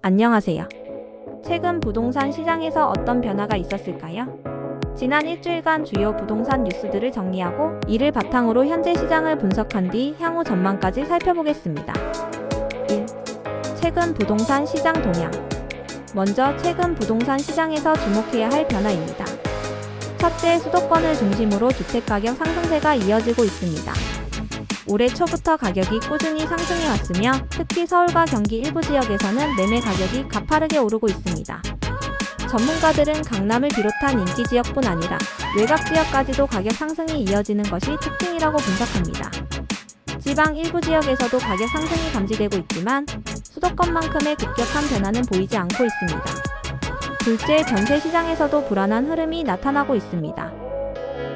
안녕하세요. 최근 부동산 시장에서 어떤 변화가 있었을까요? 지난 일주일간 주요 부동산 뉴스들을 정리하고 이를 바탕으로 현재 시장을 분석한 뒤 향후 전망까지 살펴보겠습니다. 1. 최근 부동산 시장 동향. 먼저 최근 부동산 시장에서 주목해야 할 변화입니다. 첫째, 수도권을 중심으로 주택가격 상승세가 이어지고 있습니다. 올해 초부터 가격이 꾸준히 상승해 왔으며 특히 서울과 경기 일부 지역에서는 매매 가격이 가파르게 오르고 있습니다. 전문가들은 강남을 비롯한 인기 지역뿐 아니라 외곽 지역까지도 가격 상승이 이어지는 것이 특징이라고 분석합니다. 지방 일부 지역에서도 가격 상승이 감지되고 있지만 수도권만큼의 급격한 변화는 보이지 않고 있습니다. 둘째, 전세 시장에서도 불안한 흐름이 나타나고 있습니다.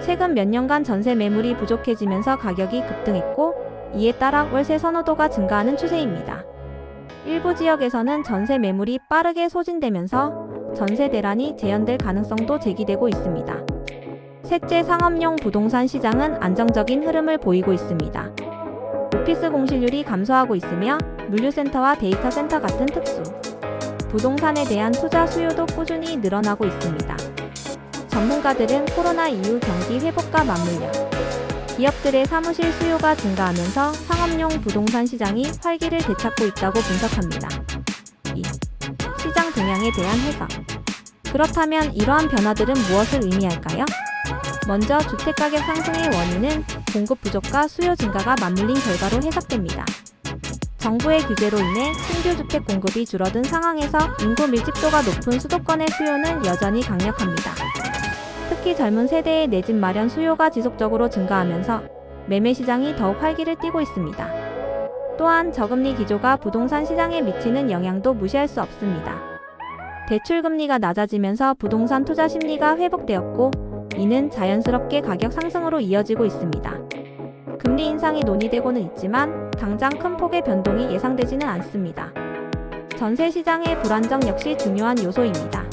최근 몇 년간 전세 매물이 부족해지면서 가격이 급등했고 이에 따라 월세 선호도가 증가하는 추세입니다. 일부 지역에서는 전세 매물이 빠르게 소진되면서 전세 대란이 재현될 가능성도 제기되고 있습니다. 셋째, 상업용 부동산 시장은 안정적인 흐름을 보이고 있습니다. 오피스 공실률이 감소하고 있으며 물류센터와 데이터 센터 같은 특수 부동산에 대한 투자 수요도 꾸준히 늘어나고 있습니다. 전문가들은 코로나 이후 경기 회복과 맞물려 기업들의 사무실 수요가 증가하면서 상업용 부동산 시장이 활기를 되찾고 있다고 분석합니다. 2. 시장 동향에 대한 해석. 그렇다면 이러한 변화들은 무엇을 의미할까요? 먼저 주택가격 상승의 원인은 공급 부족과 수요 증가가 맞물린 결과로 해석됩니다. 정부의 규제로 인해 신규 주택 공급이 줄어든 상황에서 인구 밀집도가 높은 수도권의 수요는 여전히 강력합니다. 특히 젊은 세대의 내 집 마련 수요가 지속적으로 증가하면서 매매 시장이 더욱 활기를 띠고 있습니다. 또한 저금리 기조가 부동산 시장에 미치는 영향도 무시할 수 없습니다. 대출금리가 낮아지면서 부동산 투자 심리가 회복되었고 이는 자연스럽게 가격 상승으로 이어지고 있습니다. 금리 인상이 논의되고는 있지만 당장 큰 폭의 변동이 예상되지는 않습니다. 전세 시장의 불안정 역시 중요한 요소입니다.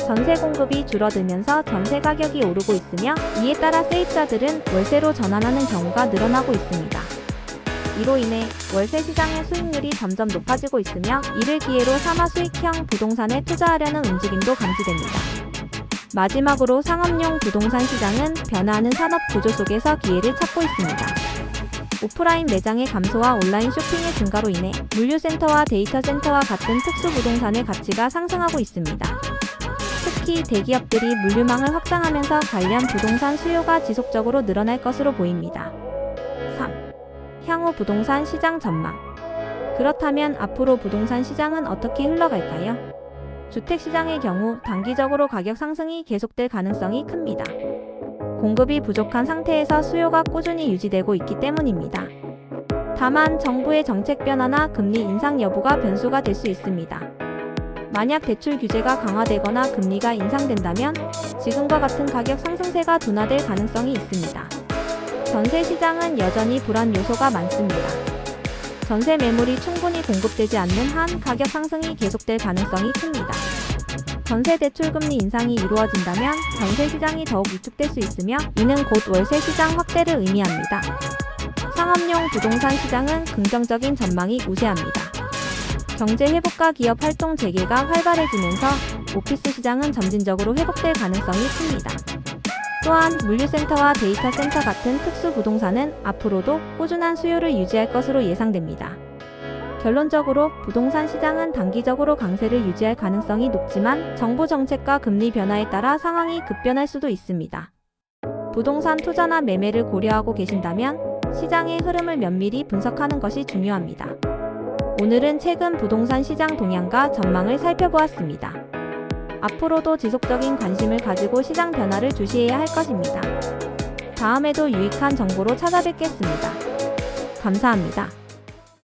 전세 공급이 줄어들면서 전세 가격이 오르고 있으며 이에 따라 세입자들은 월세로 전환하는 경우가 늘어나고 있습니다. 이로 인해 월세 시장의 수익률이 점점 높아지고 있으며 이를 기회로 삼아 수익형 부동산에 투자하려는 움직임도 감지됩니다. 마지막으로 상업용 부동산 시장은 변화하는 산업 구조 속에서 기회를 찾고 있습니다. 오프라인 매장의 감소와 온라인 쇼핑의 증가로 인해 물류센터와 데이터 센터와 같은 특수 부동산의 가치가 상승하고 있습니다. 특히 대기업들이 물류망을 확장하면서 관련 부동산 수요가 지속적으로 늘어날 것으로 보입니다. 3. 향후 부동산 시장 전망. 그렇다면 앞으로 부동산 시장은 어떻게 흘러갈까요? 주택시장의 경우 단기적으로 가격 상승이 계속될 가능성이 큽니다. 공급이 부족한 상태에서 수요가 꾸준히 유지되고 있기 때문입니다. 다만 정부의 정책 변화나 금리 인상 여부가 변수가 될 수 있습니다. 만약 대출 규제가 강화되거나 금리가 인상된다면 지금과 같은 가격 상승세가 둔화될 가능성이 있습니다. 전세 시장은 여전히 불안 요소가 많습니다. 전세 매물이 충분히 공급되지 않는 한 가격 상승이 계속될 가능성이 큽니다. 전세 대출 금리 인상이 이루어진다면 전세 시장이 더욱 위축될 수 있으며 이는 곧 월세 시장 확대를 의미합니다. 상업용 부동산 시장은 긍정적인 전망이 우세합니다. 경제 회복과 기업 활동 재개가 활발해지면서 오피스 시장은 점진적으로 회복될 가능성이 큽니다. 또한 물류센터와 데이터 센터 같은 특수 부동산은 앞으로도 꾸준한 수요를 유지할 것으로 예상됩니다. 결론적으로 부동산 시장은 단기적으로 강세를 유지할 가능성이 높지만 정부 정책과 금리 변화에 따라 상황이 급변할 수도 있습니다. 부동산 투자나 매매를 고려하고 계신다면 시장의 흐름을 면밀히 분석하는 것이 중요합니다. 오늘은 최근 부동산 시장 동향과 전망을 살펴보았습니다. 앞으로도 지속적인 관심을 가지고 시장 변화를 주시해야 할 것입니다. 다음에도 유익한 정보로 찾아뵙겠습니다. 감사합니다.